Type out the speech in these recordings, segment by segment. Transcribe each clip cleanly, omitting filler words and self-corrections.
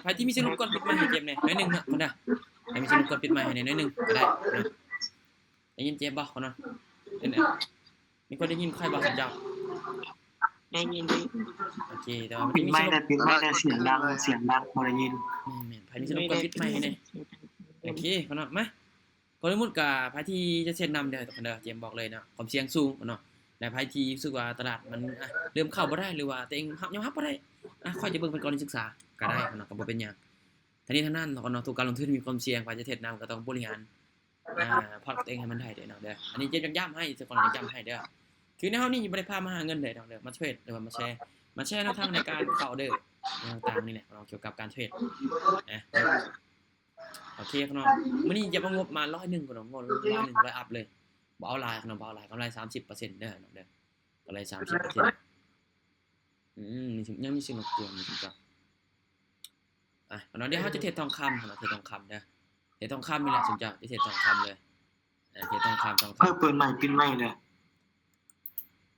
ใครที่มีสนุกกดปิดไมค์ให้เจมส์หน่อยน้อยหนึงเนาะคนน่ะใครมีสนุกกดปิดไมค์ให้หน่อยหนึงก็ได้เนาะได้ยินเจมส์บ่คนนั้นเนี่ยมีคนได้ยินใครบ่สัญญาได้ยินได้โอเคแต่ว่ามัน ปิด มี ไม้ สนุก แต่ปิดไม้แต่เสียงดังบ่ได้ยินแม่นๆใครมีสนุกกดปิดไมค์ให้หน่อยโอเคคนน่ะมาคนสมมุติก็ใครที่จะเซ็นนำเด้อคนเด้อเจมส์บอกเลยเนาะความเสี่ยงสูงเนาะและใครที่รู้สึกว่าตลาดมันเริ่มเข้าบ่ได้หรือว่าตัวเองยังรับบ่ได้ค่อยจะเบิ่งเป็นกรณีศึกษาก็ได้เนาะก็บ่เป็นหยังทีนี้ทั้งนั้นเนาะทุกการลงทุนมีความเสี่ยงใครจะเทรดนำก็ต้องบริหารพอร์ตตัวเองให้มันได้เด้อเนาะเด้ออันนี้เจมส์ย้ำให้สักคนย้ำให้เด้อคือในเฮานี่บ่ได้พามาหาเงินเด้อเนาะเด้อมาเทรดหรือว่ามาแชร์แนวทางในการเข้าเด้อแนวทางนี่แหละเราเกี่ยวกับการเทรดนะโอเคครับน้องมื้อนี้จะเอางบมา100พุ่นเนาะงบ100อัพเลยบ่เอาหลายเนาะบ่เอาหลายกำไร 30% เด้อเนาะเด้อกำไร 30%ยังมีสิ่งรบกวนอยู่จ้ะเนาะเดี๋ยวเฮาจะเทรดทองคำเนาะเทรดทองคำเด้อเทรดทองคำนี่แหละสนใจจะเทรดทองคำเลยเทรดทองคำเปิดใหม่ปิดใหม่เลย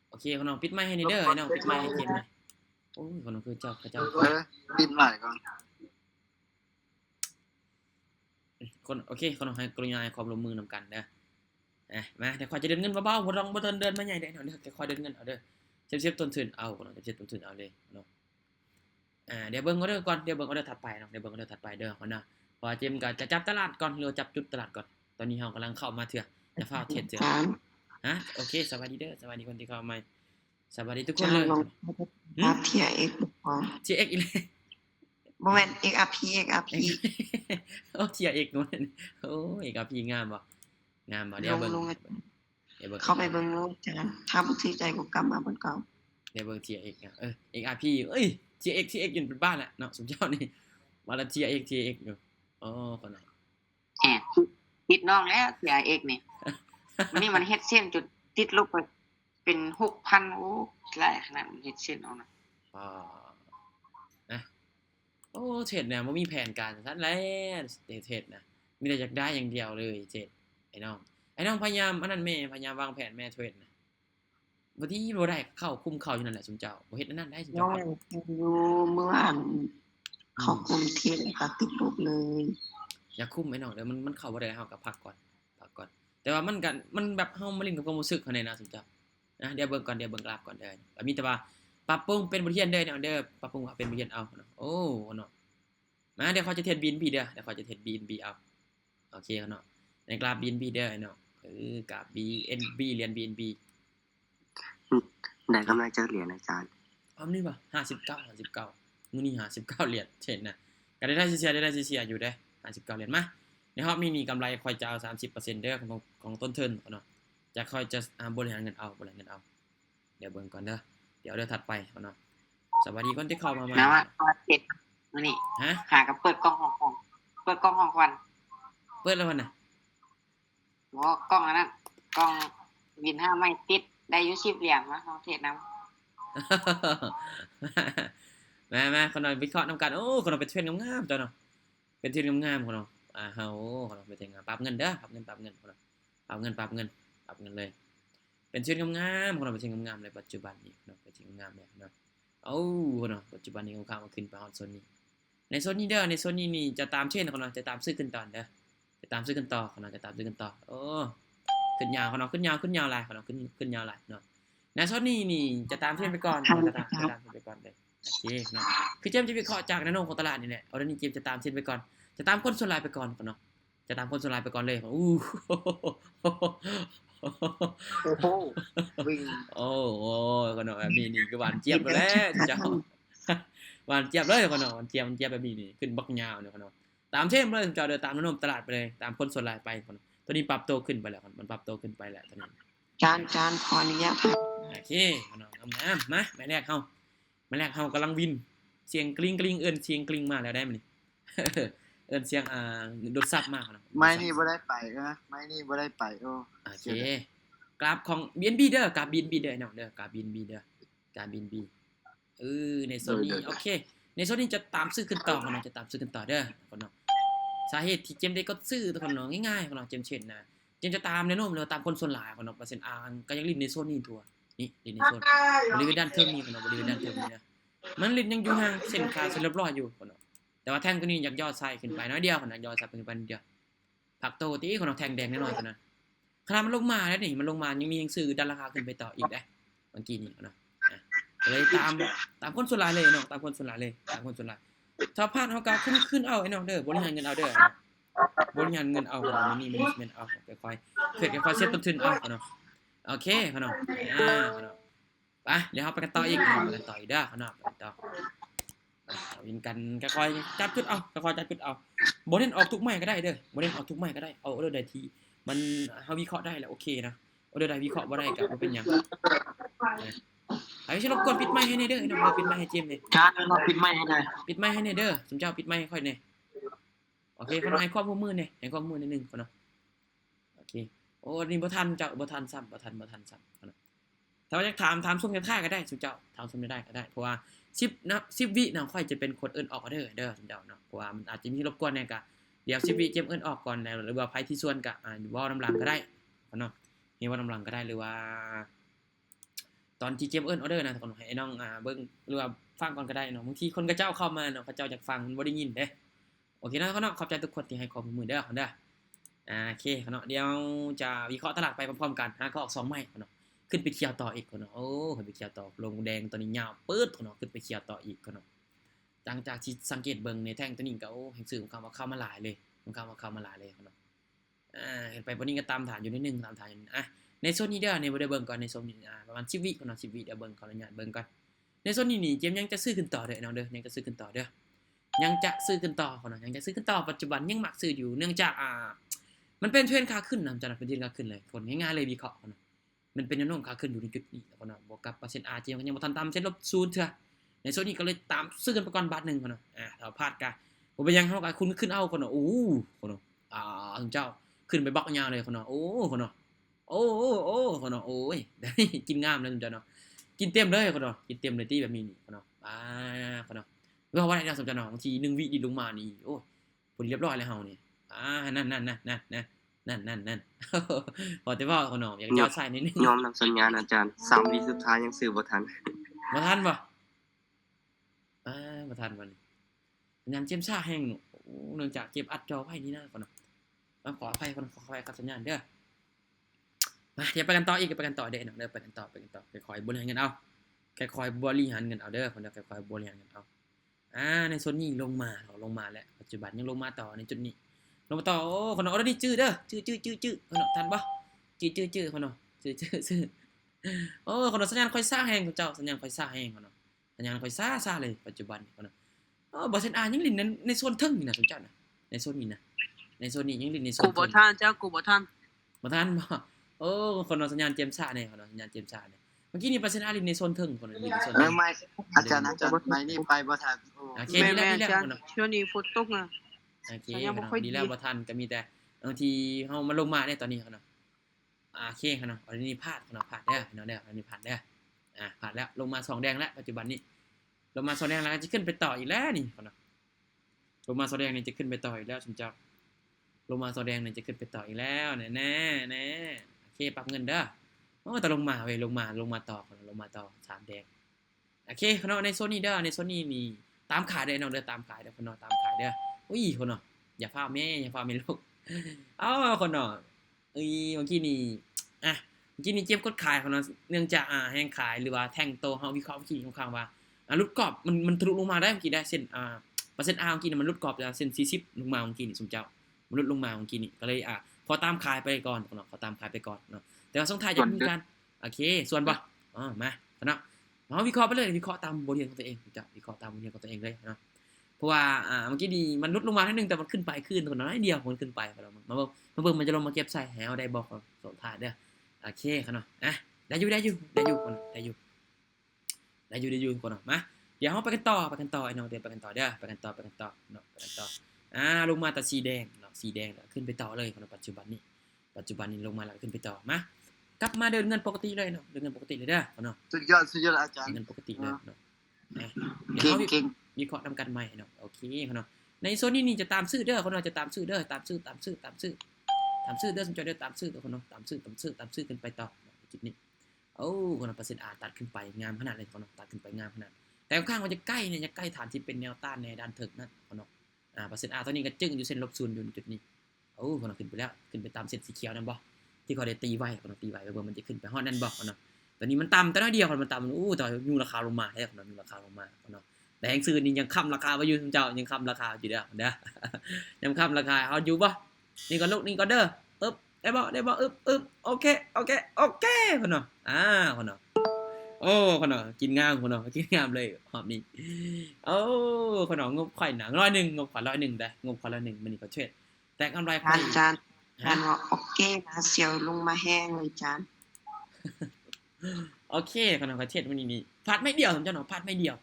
โอเคครับน้องปิดไมค์ให้นี่เด้อไอ้น้องปิดไมค์ให้เจมส์หน่อยโอ้ยคนนั้นคือเจ้าปิดใหม่ก่อนคนโอเคคนน้องให้กรุณาให้ความร่วมมือนำกันเด้อมาเดี๋ยวขอจะเดินเงินเบาๆบ่ต้องบ่เดินมาใหญ่เด้อเดี๋ยวจะคอยเดินเงินเอาเด้อเซฟต้นทุนเอาคนน้องเซฟต้นทุนเอาเลยเนาะเดี๋ยวเบิ่งออเดอร์ก่อนเดี๋ยวเบิ่งออเดอร์ถัดไปเนาะเดี๋ยวเบิ่งออเดอร์ถัดไปเด้อคนน่ะพอเจมส์ก็จะจับตลาดก่อนหรือจับจุดตลาดก่อนตอนนี้เฮากำลังเข้ามาเถื่อจะฟ้าเทรดเถื่อโอเคสวัสดีเด้อสวัสดีคนที่เข้ามาสวัสดีทุกคนเลยอัพเทีย X บ่ TX อีกเลยบ่แม่น XRP XRP โอ้เทีย X นู่นโอ้ย XRP งามบ่เดี๋ยวเบิ่งเข้าไปเบิ่งโลกจังถ้าบ่ถือใจก็กลับมาเบิ่งเก่าเดี๋ยวเบิ่ง TX XRP เอ้ย TX อยู่เป็นบ้านแหละเนาะสมเจ้านี่มาละ TX อยู่อ๋อคนน่ะติดน้องแล้ว TX นี่วันนี้มันเฮ็ดเส้นจุดติดลบไปเป็น 6,000 โอ้หลายขนาดเฮ็ดเส้นเอานะโอ้เทรดเนี่ยบ่มีแผนการซั่นแหละเทรดนะมีแต่อยากได้อย่างเดียวเลยเทรดไอ้น้องพยายามอันนั้นแม่พยายามวางแผนแม่เทรดนะบ่ที่บ่ได้เข้าคุมเข้าอยู่นั่นแหละสมเจ้าบ่เฮ็ดอันนั้นได้สมน้อ เจ้าง อยู่เมื่อวานเข้ากรุงเทพแล้วก็ติดลบเลย อย่าคุมไอ้น้องเดี๋ยวมันเข้าบ่ได้เฮาก็พักก่อนแต่ว่ามันแบบเฮามาเล่นกับความรู้สึกเขาแน่นะสมเจ้าเดี๋ยวเบิ่งก่อนเดี๋ยวเบิ่งกราฟก่อนเด้อก็มีแต่ว่าปรับปรุงเป็นบทเรียนเด้อเด้อปรับปรุงเป็นบทเรียนเอาเนาะโอ้เนาะมาเดี๋ยวเขาจะเทรด BNB เด้อเดี๋ยวเขาจะเทรด BNB เอาโอเคเนาะในกราฟ BNB เด้อเนาะกราฟ BNB เหรียญ BNB ได้กำไรจักเหรียญอาจารย์นี่บ่59มื้อนี้59เหรียญเช่นนะก็ได้เสียอยู่เด้อ59เหรียญมาในรอบนี้นี่กำไรค่อยจะเอา 30% เด้อของต้นทุนเนาะจะค่อยจะบริหารเงินเอาเดี๋ยวเบิ่งก่อนเด้อเดี๋ยวถัดไปเนาะสวัสดีคนที่เข้ามาใหม่นะว่าเฮ็ดมื้อนี้หากับเปิดกล้องของเปิดกล้องของควันเปิดแล้วมันน่ะบ่กล้องอันนั้นกล้องวิน5ไม้ติดได้อยู่10เหรียญมาเฮาเทศนำมาคนหน่อยวิเคราะห์นำกันโอ้คนหน่อยเป็นเทรนงามๆจ้ะเนาะเป็นเทรนงามๆคนหน่อยเฮาคนหน่อยเป็นเทรนงามปรับเงินเด้อปรับเงินคนหน่อยปรับเงินเลยเป็นเทรนงามๆคนหน่อยเป็นเทรนงามๆเลยปัจจุบันนี้เนาะเป็นเทรนงามเลยเนาะโอ้คนหน่อยปัจจุบันนี้ค่าขึ้นไปฮอดโซนนี้ในโซนนี้เด้อในโซนนี้นี่จะตามเทรนคนหน่อยจะตามซื้อขึ้นต่อเด้อจะตามซื้อกันต่อคนหน่อยจะตามซื้อกันต่อโอ้ขึ้นยาวคนหน่อยขึ้นยาวหลายคนหน่อยขึ้นยาวหลายเนาะในโซนนี้นี่จะตามเทรนไปก่อนจะตามไปก่อนเลยโอเคเนาะคือเจมจะวิเคราะห์จากแนวโน้มของตลาดนี่แหละเอาเดี๋ยวนี้เจมจะตามเทรนไปก่อนจะตามคนส่วนรายไปก่อนเนาะจะตามคนส่วนรายไปก่อนเลยวิ่งโอ้คนเนาะแบบนี้นี่คือหวานเจี๊ยบแล้วเจ้าหวานเจี๊ยบเลยคนเนาะหวานเจี๊ยบแบบนี้นี่ขึ้นบักยาวเนี่ยคนเนาะตามเทรนเลยเจ้าเดินตามแนวโน้มตลาดไปเลยตามคนส่วนรายไปคนตัวนี้ปรับตัวขึ้นไปแล้วมันปรับตัวขึ้นไปแล้วตอนนี้จานขออนุญาตโอเคคนเนาะงามมาแม่แรกเฮากำลังวินเสียงกลิ้งเอิ้นเสียงกลิ้งมาแล้วได้มั้ยนี่เอิ้นเสียงโดดซับมากเนาะไม้นี่บ่ได้ไปนะไม้นี่บ่ได้ไปโอเคกราฟของ BNB เด้อกราฟ BNB เด้อเนาะเด้อกราฟ BNB เด้อกราฟ BNB ในโซนนี้โอเคในโซนนี้จะตามซื้อขึ้นต่อคนเนาะจะตามซื้อขึ้นต่อเด้อคนเนาะสาเหตุที่เจมได้กดซื้อคนเนาะง่ายๆคนเนาะเจมเช่นนะเจมจะตามแนวโน้มแล้วตามคนส่วนหลายคนเนาะ% R ก็ยังลิ้นในโซนนี้ทั่วนี่ลิ้นในโซนบริเวณด้านเทิงนี้คนเนาะบริเวณด้านเทิงนี้นะมันลิ้นยังอยู่ห่างเส้นค่าเส้นเรียบร้อยอยู่คนเนาะ แต่ว่าแท่งตัวนี้อยากย่อไซขึ้นไปน้อยเดียวขนาดย่อไซขึ้นไปนิดเดียวผักโตตีคนเอาแท่งแดงน้อยๆขนาดขนาดมันลงมาแล้วนี่มันลงมายังมีหนังสือดันราคาขึ้นไปต่ออีกได้เมื่อกี้นี่เนาะเลยตามคนส่วนหลายเลยเนาะตามคนส่วนหลายเลยตามคนส่วนหลายถ้าพลาดเฮาก็ขึ้นเอาไอ้น้องเด้อบริหารเงินเอาเด้อบริหารเงินเอาเนาะมีแมネจเมนต์เอาค่อยๆค่อยๆเซฟต้นทุนเอาเนาะโอเคเนาะเนาะไปเดี๋ยวเฮาไปกันต่ออีกเนาะไปกันต่ออีกเด้อเนาะไปกันต่อวินกันค่อยๆจับจุดเอาค่อยๆจับจุดเอาบ่เน้นออกทุกไม้ก็ได้เด้อบ่เน้นออกทุกไม้ก็ได้เอาเด้อได้ทีมันเฮาวิเคราะห์ได้แล้วโอเคนะเอาเด้อได้วิเคราะห์บ่ได้ก็บ่เป็นหยังไอ้สิรบกวนปิดไมค์ให้แน่เด้อน้องปิดไมค์ให้เจมส์นี่ จานเราปิดไม่ให้ได้ ปิดไมค์ให้แน่เด้อสมเจ้าปิดไมค์ให้ค่อยแน่โอเคขอให้ความร่วมมือแน่ให้ความร่วมมือนิดนึงก่อนเนาะโอเคโอ้นี่บ่ทันเจ้าบ่ทันซ้ำบ่ทันซ้ำก่อนเนาะถ้าว่าอยากถามส่งกันท่าก็ได้สมเจ้าถามส่งได้ก็ได้เพราะว่า10นะ10วินะค่อยจะเป็นคนเอิ้นออกเด้อสมเจ้าเนาะเพราะว่ามันอาจจะมีรบกวนแน่ก็เดี๋ยว10วิเจมเอิ้นออกก่อนแล้วหรือว่าไผที่ส่วนก็เว้านำหลังก็ได้เนาะมีเว้านำหลังก็ได้หรือว่าตอนที่เจมเอิ้นออเดอร์นะก่อนให้น้องเบิ่งหรือว่าฟังก่อนก็ได้เนาะบางทีคนก็เจ้าเข้ามาเนาะเขาเจ้าอยากฟังมันบ่ได้ยินเด้โอเคนะเนาะขอบใจทุกคนที่ให้ความร่วมมือเด้อเด้อโอเคเนาะเดี๋ยวจะวิเคราะห์ตลาดไปพร้อมๆกันก็ออก2ไม้เนาะขึ้นไปเคลียร์ต่ออีกเนาะโอ้ขึ้นไปเคลียร์ต่อลงแดงตัวนี้ยาวปื๊ดเนาะขึ้นไปเคลียร์ต่ออีกเนาะหลังจากที่สังเกตเบิ่งในแท่งตัวนี้ก็โอ้แห่งสื่อของเขามาหลายเลยของเขามาหลายเลยเนาะเห็นไปวันนี้ก็ตามฐานอยู่นิดนึงตามฐานอยู่ในโซนนี้เด้อในบ่ได้เบิ่งก่อนในโซนนี้ประมาณ10วิเนาะ10วิเดี๋ยวเบิ่งขออนุญาตเบิ่งก่อนในโซนนี้นี่เจมยังจะซื้อขึ้นต่อเด้อน้องเด้อยังจะซื้อขึ้นต่อเด้อยังจะซื้อขึ้นต่อเนาะยังจะซื้อขึ้นต่อปัจจุบันยังมักซื้ออยู่เนื่องจากมันเป็นเทรนด์ขาขึ้นนะจะเป็นเทรนด์ขาขึ้นเลยคนง่ายๆเลยวิเคราะห์เนาะมันเป็นแนวโน้มขาขึ้นอยู่ในจุดนี้เนาะบวกกับเปอร์เซ็นต์ R เจมก็ยังบ่ทันตามเส้นลบ0เทื่อในโซนนี้ก็เลยตามซื้อกันไปก่อนบาทนึงเนาะถ้าพลาดก็บ่เป็นหยังเฮาก็คุณขึ้นเอาคนเนาะโอ้คนเนาะเจ้าขึ้นไปบล็อกยาวเลยคนเนาะโอ้คนเนาะโอ้คนเนาะโอ้ยได้กินงามเลยเจ้าเนาะกินเต็มเลยคนเนาะกินเต็มเลยที่แบบนี้นี่คนเนาะคนเนาะเว่าได้สมเจ้าเนาะบางที1วิดิลงมานี่โอ้พอดีเรียบร้อยแล้วเฮานี่นั่นพอแต่ว่าคนเนาะอยากจะใส่นิดนึง ยอมนำสัญญาณอาจารย์3วิสุดท้ายยังซื้อบ่ทัน บ่ทันบ่บ่ทันบ่นี่สัญญาณเจมซ่าแห้งเนื่องจากเก็บอัดจอไว้นี่นะคนเนาะขออภัยคนขออภัยกับสัญญาณเด้อมาเดี๋ยวไปกันต่ออีกไปกันต่อเด้อเด้อไปกันต่อค่อยๆบริหารเงินเอาค่อยๆบริหารเงินเอาเด้อคนเด้อค่อยๆบริหารเงินเอาในโซนนี้ลงมาแล้วปัจจุบันยังลงมาต่อในจุดนี้ลงมาต่อโอ้คนเนาะนี่จื้อเด้อจื้อคนเนาะทันบ่จื้อคนเนาะจื้อโอ้คนเนาะสัญญาณค่อยซ่าแห้งเจ้าสัญญาณค่อยซ่าแห้งคนเนาะสัญญาณค่อยซ่าเลยปัจจุบันคนเนาะบ่เซ็นยังลิ้นในโซนทึ่งนี่นะสมเจ้านะในโซนนี้นะในโซนนี้ยังลิ้นในโซน กูบ่ทันเจ้ากูบ่ทัน บ่ทันบ่โอ้คนเนาะสัญญาณเจมซ่าเนี่ยคนเนาะสัญญาณเจมซ่าเนี่ยเมื่อกี้นี่เปอร์เซ็นต์ลิ้นในโซนทึ่งคนเนาะลิ้นในโซนทึ่ง ไม่อาจารย์ไม่นี่ไปบ่ทันโอ้ โอเค แม่ ดี แม่ แล้ว จ้ะ คนเนาะ ช่วงนี้ฝนตกนะ โอเค สัญญาณบ่ค่อยดี ดีแล้วบ่ทันก็มีแต่บางทีเฮามาลงมาได้ตอนนี้เนาะโอเคเนาะอันนี้พลาดเนาะพลาดเด้อเนาะเด้ออันนี้พลาดเด้อพลาดแล้วลงมา2แดงแล้วปัจจุบันนี้ลงมา2แดงแล้วจะขึ้นไปต่ออีกแล้วนี่เนาะลงมา2แดงนี่จะขึ้นไปต่ออีกแล้วสมเจ้าลงมา2แดงนี่จะขึ้นไปต่ออีกแล้วแน่โอเคปรับเงินเด้อโอ้แต่ลงมาเว้ยลงมาต่อลงมาต่อ3แดงโอเคเนาะในโซนนี้เด้อในโซนนี้มีตามขายเด้อเนาะเด้อตามขายเด้อคนเนาะตามขายเด้ออุ้ยคนเนาะอย่าพาแม่ลูกคนเนาะเมื่อกี้นี่เมื่อกี้นี่เจี๊ยบกดขายคนเนาะเนื่องจากแห้งขายหรือว่าแท่งโตเฮาวิเคราะห์เมื่อกี้ค่อนข้างว่ารุดกรอบมันทะลุลงมาได้เมื่อกี้ได้เส้นเปอร์เซ็นต์ R เมื่อกี้มันรุดกรอบจากเส้น40ลงมาเมื่อกี้นี่สมเจ้ามันรุดลงมาเมื่อกี้นี่ก็เลยขอตามขายไปก่อนเนาะขอตามขายไปก่อนเนาะแต่ว่าส่งท้ายจะมีการโอเคส่วนบ่มาเนาะมาวิเคราะห์ไปเลยวิเคราะห์ตามบทเรียนของตัวเองจ้ะวิเคราะห์ตามบทเรียนของตัวเองเลยเนาะเพราะว่าเมื่อกี้ดีมันลดลงมานิดนึงแต่มันขึ้นไปขึ้นตัวน้อยเดียวมันขึ้นไปมาเบิ่งมันจะลงมาเก็บใส่ให้เอาได้บอกส่งท้ายเด้อโอเคครับเนาะได้อยู่คนได้อยู่คนเนาะมาเดี๋ยวเฮาไปกันต่อไอ้น้องเดี๋ยวไปกันต่อเด้อไปกันต่อเนาะไปกันต่อลงมาแต่สีแดงเนาะสีแดงแล้วขึ้นไปต่อเลยคนปัจจุบันนี้ลงมาแล้วขึ้นไปต่อมากลับมาเดินเงินปกติเลยเนาะเดินเงินปกติเลยเด้อเนาะ สุดยอดอาจารย์ เงินปกติเลยเนาะเก่ง วิเคราะห์นำกันใหม่เนาะโอเคเนาะในโซนนี้นี่จะตามซื้อเด้อคนเราจะตามซื้อเด้อตามซื้อเด้อสมจอยเด้อตามซื้อตัวคนเนาะตามซื้อขึ้นไปต่อจุดนี้โอ้คนเปอร์เซ็นต์ตัดขึ้นไปงามขนาดเลยคนเนาะตัดขึ้นไปงามขนาด แต่ข้างมันจะใกล้เนี่ยจะใกล้ฐานที่เป็นแนวต้านในด้านถึกนั่นพ่อน้องเปอร์เซ็นต์ R ตอนนี้ก็จึ้งอยู่เส้นลบ0อยู่จุดนี้โอ้พ่อน้องขึ้นไปแล้วขึ้นไปตามเส้นสีเขียวนั่นบ่ที่เขาได้ตีไว้พ่อน้องตีไว้เบิ่งมันจะขึ้นไปฮอดนั่นบ่พ่อน้องตอนนี้มันต่ำแต่น้อยเดียวมันต่ำแต่อยู่ราคาลงมาให้พ่อน้องอยู่ราคาลงมาพ่อน้องแต่แห่งซื้อนี่ยังค้ำราคาไว้อยู่เจ้ายังค้ำราคาอยู่เด้อยังค้ำราคาเอาอยู่บ่นี่ก็ลูกนี่ก็เด้อได้บ่โอเคพ่อน้องพ่อน้องโอ้พ่อน้องกินงามพ่อน้องกินงามเลยหอมนี่โอ้พ่อน้องงบข่อยหนัง100งบข่อย100ได้งบข่อย100มื้อนี้ก็เทรดแต่กำไรข่อย อาจารย์ว่าโอเคนะเสียวลงมาแห้งเลยอาจารย์ โอเคพ่อน้องก็เทรดมื้อนี้พลาดไม่เดียวสมเจ้าเนาะพลาดไม่เดียว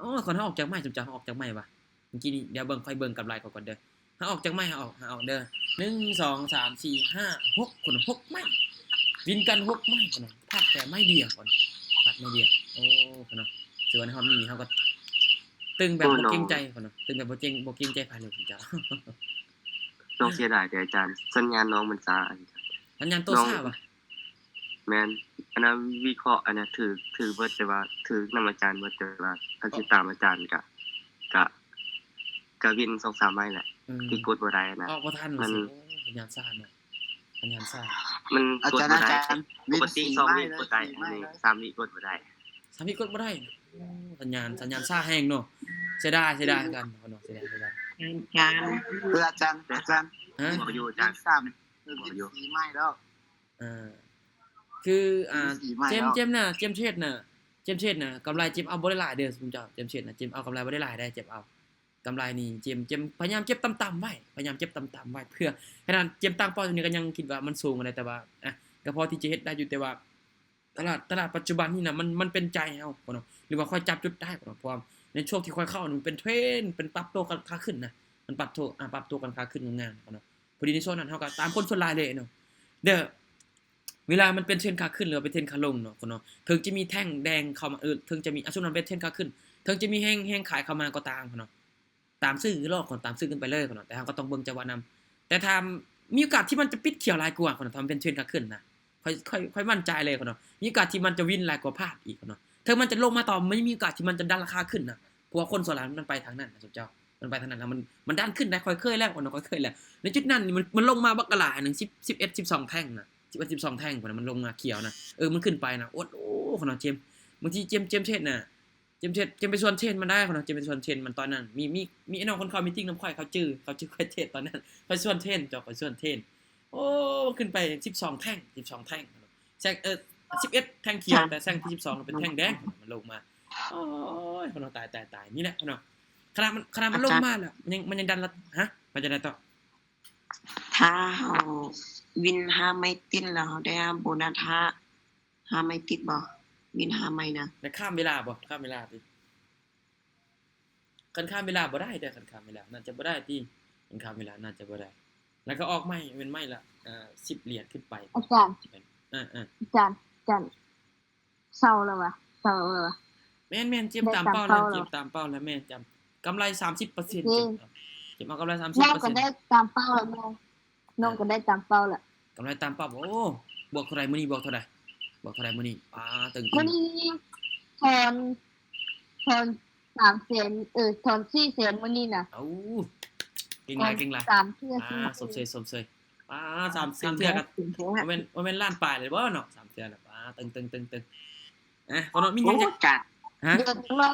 อ๋อคนเฮาออกจากไม้สมเจ้าออกจากไม้ว่ะเมื่อกี้นี้เดี๋ยวค่อยเบิ่งกำไรก่อนเด้อเฮาออกจากไม้เฮาออกเด้อ1 2 3 4 5 6คน6ไม้วินกัน6ไม้พ่อน้องพลาดแต่ไม้เดียวก่อนพลาดไม่เดียวโอ้พ่อน้องส่วนเฮานี่เฮาก็ตึงแบบบ่เกรงใจพ่อน้องตึงแบบบ่เกรงใจพาเลยสมเจ้า น้องเสียดายแต่อาจารย์สัญญาณน้องมันช้าสัญญาณโตซ่าว่ะ แม่นอันนั้นวิเคราะห์อันนั้นถือเบิดแต่ว่าถือนำอาจารย์เบิดแต่ว่าถ้าสิตามอาจารย์ก็วิน 2-3 ไม้แหละที่กดบ่ได้นะออกบ่ทันมันสัญญาณซ่าเนาะสัญญาณซ่า มัน อาก ด จาร บ่ ย์อา ได้ จารย์ ปกติ2วิกดได้อันนี้3วิกดบ่ได้ สามีกดบ่ได้สัญญาณซ่าแห้งเนาะเสียดายกันพ่อน้องเสียดาย อาจารย์ อาจารย์ฮะ บ่อยู่อาจารย์ 4ไม้แล้ว คือ4 เจมน่ะเจมเทศน่ะกำไรเจมเอาบ่ได้หลายเด้อคุณเจ้าเจมเทศน่ะเจมเอากำไรบ่ได้หลายได้เจมเอากำไรนี่เจมพยายามเก็บต่ำๆไว้พยายามเก็บต่ำๆไว้เพื่อขนาดเจมตั้งเป้าตรงนี้ก็ยังคิดว่ามันสูงอะไรแต่ว่าก็พอที่จะเฮ็ดได้อยู่แต่ว่าตลาดปัจจุบันนี่น่ะมันเป็นใจเฮาพ่อเนาะหรือว่าค่อยจับจุดได้พ่อเนาะเพราะในช่วงที่ค่อยเข้ามันเป็นเทรนด์เป็นปรับตัวกันขาขึ้นนะมันปรับตัวกันขาขึ้นงานพ่อเนาะพอดีในโซนนั้นเฮาก็ตามคนส่วนหลายเลยเนาะเด้อเวลามันเป็นเทรนขาขึ้นหรือเป็นเทรนขาลงเนาะพ่อเนาะถึงจะมีแท่งแดงเข้ามาถึงจะมีช่วงนั้นเป็นเทรนขาขึ้นถึงจะมีแห้งขายเข้ามาก็ตามพ่อเนาะตามซื้อรอบก่อนตามซื้อขึ้นไปเลยพ่อเนาะแต่เฮาก็ต้องเบิ่งจังหวะนำแต่ถ้ามีโอกาสที่มันจะปิดเขียวหลายกว่าพ่อเนาะทำเป็นเทรนขาขึ้นนะค่อยมั่นใจเลยพ่อเนาะมีโอกาสที่มันจะวินหลายกว่าพลาดอีกพ่อเนาะถึงมันจะลงมาต่อไม่มีโอกาสที่มันจะดันราคาขึ้นนะเพราะว่าคนส่วนหลายมันไปทางนั้นนะสุดเจ้ามันไปทางนั้นแล้วมันดันขึ้นได้ค่อยเคยแล้วพ่อเนาะค่อยเคยแล้วในจุดนั้นนี่มันลงมาบักกะหลายนึง11 12แท่งนะ11 12แท่งพ่อเนาะมันลงมาเขียวนะมันขึ้นไปนะโอ้พ่อเนาะเจมบางทีเจมเทศน่ะเจมไปชวนเทศมันได้พ่อเนาะเจมไปชวนเทศมันตอนนั้นมีไอ้น้องคนเข้ามีตติ้งน้ำค่อยเขาชื่อค่อยเทศตอนนั้นค่อยชวนเทศเจ้าค่อยชวนเทศโอ้ขึ้นไป12แท่งแซง11แท่งเขียวแต่แซงที่12เป็นแท่งแดงมันลงมาโอ้ยพ่อเนาะตายนี่แหละพ่อเนาะขนาดมันลงมาแล้วมันยังดันละฮะมันจะได้ต่อ ถ้าเฮาวิน5ไม้ติดแล้วเฮาได้โบนัส5ไม้ติดบ่วิน5ไม้นะ แต่ข้ามเวลาบ่ข้ามเวลาติคันข้ามเวลาบ่ได้เด้อคันข้ามเวลาน่าจะบ่ได้ติคันข้ามเวลาน่าจะบ่ได้แล้วก็ออกใหม่เป็นใหม่ละ10เหรียญขึ้นไป อาจารย์อาจารย์เศร้าแล้ววะแม่นเจ็บตามเป้าแล้วแม่จำกำไร 30% เจ็บเอากำไร 30% น้องก็ได้ตามเป้าแล้วน้องก็ได้ตามเป้าแล้ว กำไรตามเป้าโอ้บวกเท่าไหร่มื้อนี้บอกเท่าไหร่มื้อนี้ตึง มื้อนี้ถอน3แสนถอน4แสนมื้อนี้น่ะ เอ้าเก่งหลาย3เทื่อสมเสย3เทื่อครับบ่แม่นล้านปลายเลยบ่เนาะ3เทื่อน่ะตึงพอเนาะมีหยังจะ จัด ฮะ เดี๋ยวน้อง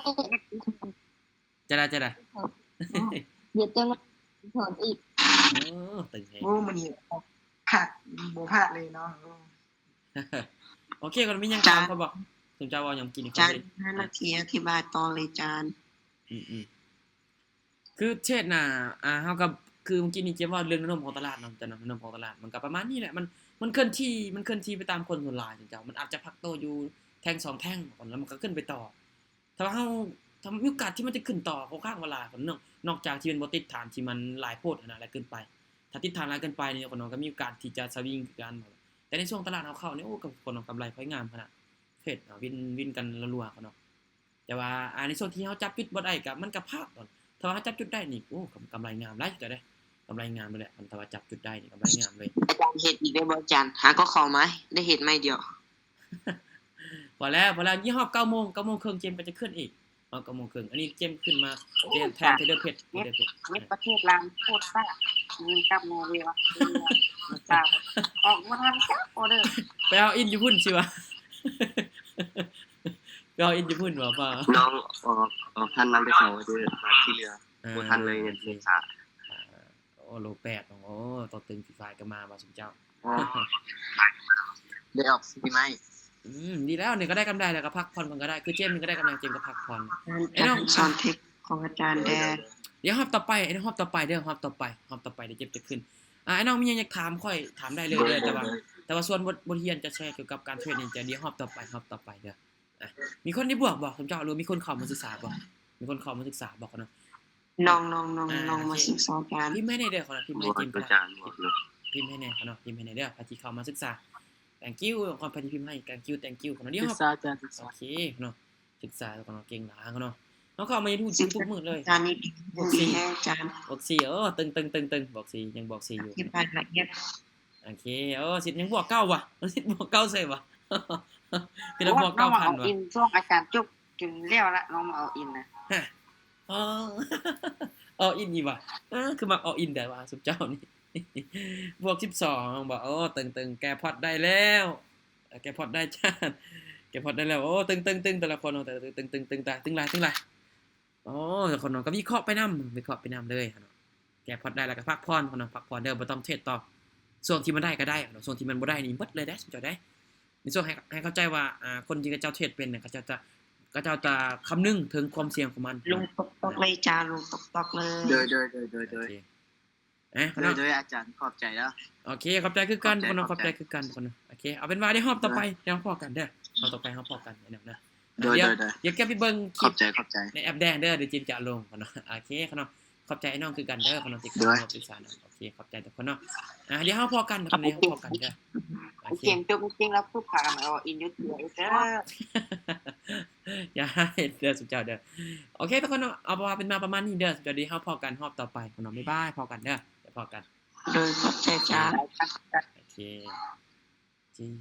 จะได้ เดี๋ยวจะมาถอนอีก ตึงแฮง โอ้มันนี่ขาดบ่พลาดเลยเนาะ โอเคก่อนมีหยังถามเขาบ่สนใจว่าหยังกินอีก อาจารย์5นาทีอธิบายต่อเลยอาจารย์ คือเช่นน่ะเฮากับคือเมื่อกี้นี้เจ๊ว่าเรื่องแนวโน้มของตลาดเนาะแต่แนวโน้มของตลาดมันก็ประมาณนี้แหละมันเคลื่อนที่ไปตามคนส่วนหลายจังเจ้ามันอาจจะพักโตอยู่แท่ง2แท่งก่อนแล้วมันก็ขึ้นไปต่อถ้าว่าเฮาถ้ามีโอกาสที่มันจะขึ้นต่อค่อนข้างเวลาก่อนนอกจากที่มันบ่ติดฐานที่มันหลายโพดนะแล้วเกินไปถ้าติดฐานหลายเกินไปนี่คนก็มีโอกาสที่จะสวิงกันแต่ในช่วงตลาดเฮาเข้านี่โอ้กับคนกำไรค่อยงามขนาดเทรดวินกันรัวๆเนาะแต่ว่าในช่วงที่เฮาจับจุดบ่ได้ก็มันก็พลาดตอนถ้าว่าจับจุดได้นี่โอ้กำไรงามหลายจุดได้กำไรงามเลยแหละมันถ้าว่าจับจุดได้นี่กำไรงามเลย อาจารย์เฮ็ดอีกได้บ่อาจารย์หาก็ขอไหมได้เฮ็ดไหมเดียว พอแล้วยี่ห้อ9:00 9:30เจมก็จะขึ้นอีก เอา9 โมงครึ่งอันนี้เจมขึ้นมาเจมแทนเทเดอร์เพชร เน็ตประเทศลาวโคตรซ่าเงินกลับนอร์เวย์วะมันจ้าออกมาทันจักออเดอร์ ไปเอาอินญี่ปุ่นสิวะ ไปเอาอินญี่ปุ่นบ่ป่า น้องออกทันนำไป2เดือนมาที่เรือบ่ทันเลยเนี่ยเมษา โอ้โล8โอ้ต่อตึงฝีฝ่ายก็มาว่าสมเจ้า ได้ออกสีไหม ดีแล้วเนี่ยก็ได้กำไรแล้วก็พักผ่อนมันก็ได้คือเจมนี่ก็ได้กำไรเจมก็พักผ่อนไอ้น้อง สอนเทคของอาจารย์แดน เดี๋ยวฮอบต่อไปไอ้น้องฮอบต่อไปเด้อฮอบต่อไปเดี๋ยวเจมจะขึ้นไอ้น้องมีหยังอยากถามค่อยถามได้เลยเด้อแต่ว่าส่วนบทเรียนจะแชร์เกี่ยวกับการเทรดนี่จะเดี๋ยวฮอบต่อไปเด้อมีคนที่บวกบอกสมเจ้าหรือมีคนเข้ามาศึกษาบ่มีคนเข้ามาศึกษาบอกกันเนาะ น้องมาศึกษาการ พิมพ์ให้ในเด้อขอนะพิมพ์ให้ บ่ เจมก็ อา ได้ จารย์บอกเนาะ พิมพ์ให้แน่เนาะพิมพ์ให้แน่เด้อพาที่เข้ามาศึกษา thank you ความพาที่พิมพ์ให้ thank you ขอนะเดี๋ยว ศึกษาอาจารย์ศึกษา โอเคเนาะศึกษาแล้วก็เนาะเก่งหลายเนาะน้องเข้ามาYouTube ทุกมื้อเลย อาจารย์นี่ดีแน่อาจารย์ บอก4ตึงบอก4ยังบอก4อยู่ อธิบายละเอียด โอเคสิยังบวก9ว่ะสิบวก9ใส่ว่ะ พี่เราบวก น้องมาเอา 9,000ว่ะ อินช่วงอาจารย์จุกจนเลี้ยวละน้องมาเอาอินนะ อ๋อ เอาอินอีกว่ะคือมาเอาอินได้ว่ะสุบเจ้านี่ บวก12บอกตึงแกพอดได้แล้วแกพอดได้จ้าแกพอดได้แล้วตึงแต่ละคนตึงหลายแต่คนน้องก็วิเคราะห์ไปนำเลยเนาะแกพอดได้แล้วก็พักผ่อนคนน้องพักผ่อนเด้อบ่ต้องเทรดต่อส่วนที่มันได้ก็ได้ส่วนที่มันบ่ได้นี่หมดเลยได้สุบเจ้าได้ในส่วนให้เข้าใจว่าคนที่เขาเจ้าเทรดเป็นเนี่ยเขาเจ้าจะคำนึงถึงความเสี่ยงของมัน ลงตกเลยจ้าลงตกเลย โดย โอเค อาจารย์ขอบใจแล้ว โอเคขอบใจคือกัน ขอบใจ คนน้องขอบใจคือกันคนน้องโอเคเอาเป็นว่าได้ฮอบต่อไปเดี๋ยวพอกันเด้อฮอบต่อไปฮอบพอกันเดี๋ยวนะ โดย เดี๋ยวแกไปเบิ่งค ข ลิ อ ป บใจ ในแอปแดงเด้อเดี๋ยวจิมจะลงคนน้องโอเคคนน้องขอบใจไอ้น้องคือกันเด้อคนน้องติดตามเราศึกษาเนาะโอเคขอบใจทุกคนเนาะเดี๋ยวฮอบพอกันคนนี้ฮอบพอกันเด้อโอเค เก่งจุกจริงแล้วพูดผ่านเอาอินยุทธ์เดียวเด้อ อย่าให้เด้อสุดเจ้าเด้อโอเคทุกคนเนาะเอาเป็นมาประมาณนี้เด้อสุดเจ้าดีฮอบพอกันฮอบต่อไปคนน้องบ๊ายบายพอกันเด้อเดี๋ยวพอกัน โดยขอบใจจ้า โอเคจริง